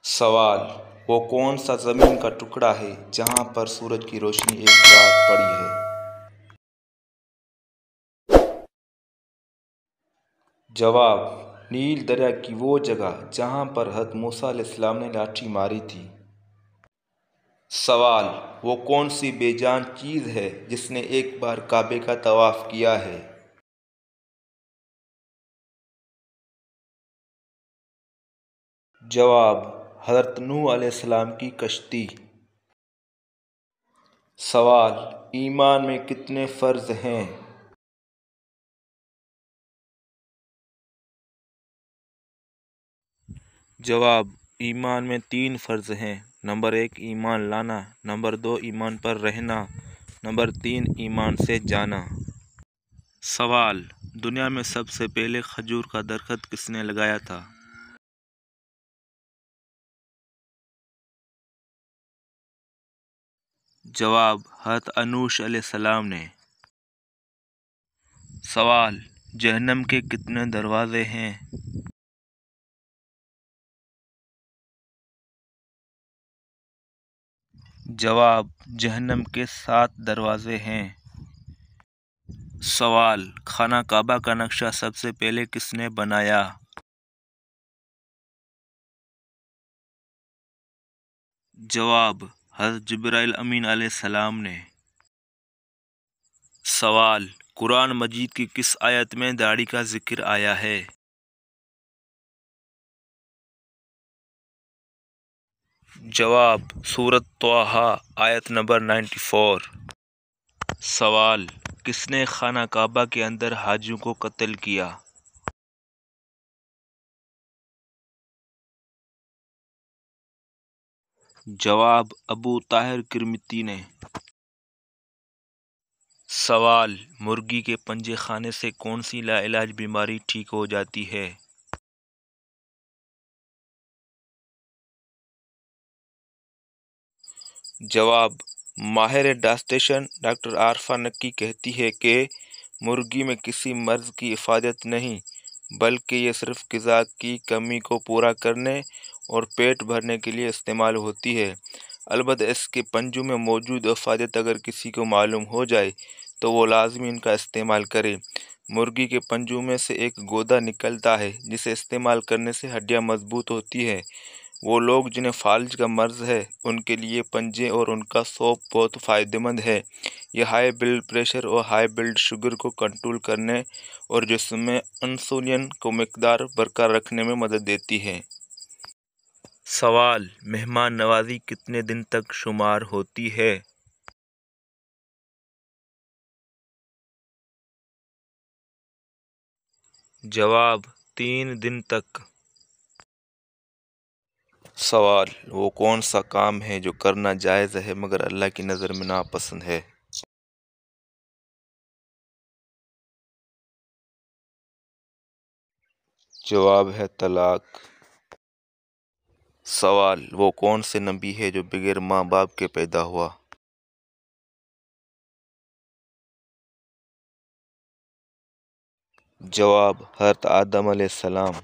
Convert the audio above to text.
सवाल: वो कौन सा ज़मीन का टुकड़ा है जहाँ पर सूरज की रोशनी एक रात पड़ी है? जवाब: नील दरिया की वो जगह जहाँ पर हज़रत मूसा अलैहिस्सलाम ने लाठी मारी थी। सवाल: वो कौन सी बेजान चीज़ है जिसने एक बार काबे का तवाफ़ किया है? जवाब: हज़रत नूह अलैहिस्सलाम की कश्ती। सवाल: ईमान में कितने फ़र्ज़ हैं? जवाब: ईमान में 3 फ़र्ज़ हैं। नंबर 1 ईमान लाना, नंबर 2 ईमान पर रहना, नंबर 3 ईमान से जाना। सवाल: दुनिया में सबसे पहले खजूर का दरख्त किसने लगाया था? जवाब: हज़रत अनूश अलैहिस्सलाम ने। सवाल: जहन्नम के कितने दरवाजे हैं? जवाब: जहन्नम के 7 दरवाजे हैं। सवाल: खाना काबा का नक्शा सबसे पहले किसने बनाया? जवाब: हज़रत जिब्राइल अमीन अलैहिस्सलाम ने। सवाल: कुरान मजीद की किस आयत में दाढ़ी का जिक्र आया है? जवाब: सूरत तौहा आयत नंबर 94। सवाल: किसने खाना काबा के अंदर हाजियों को कत्ल किया? जवाब: अबू ताहिर किरमिती ने। सवाल: मुर्गी के पंजे खाने से कौन सी लाइलाज बीमारी ठीक हो जाती है? जवाब: माहिर डायटीशियन डॉक्टर आरफा नक्की कहती है कि मुर्गी में किसी मर्ज की इफादत नहीं, बल्कि ये सिर्फ ग़िज़ा की कमी को पूरा करने और पेट भरने के लिए इस्तेमाल होती है। अलबत्ता इसके पंजों में मौजूद इफादत अगर किसी को मालूम हो जाए तो वो लाजमी इनका इस्तेमाल करे। मुर्गी के पंजों में से एक गोदा निकलता है जिसे इस्तेमाल करने से हड्डियाँ मजबूत होती हैं। वो लोग जिन्हें फाल्ज का मर्ज़ है उनके लिए पंजे और उनका सौंफ बहुत फ़ायदेमंद है। यह हाई ब्लड प्रेशर और हाई ब्लड शुगर को कंट्रोल करने और जिस्म में इंसुलिन को मिकदार बरकरार रखने में मदद देती है। सवाल: मेहमान नवाजी कितने दिन तक शुमार होती है? जवाब: 3 दिन तक। सवाल: वो कौन सा काम है जो करना जायज़ है मगर अल्लाह की नज़र में नापसंद है? जवाब है तलाक। सवाल: वो कौन से नबी है जो बगैर माँ बाप के पैदा हुआ? जवाब: हज़रत आदम अलैहिस्सलाम।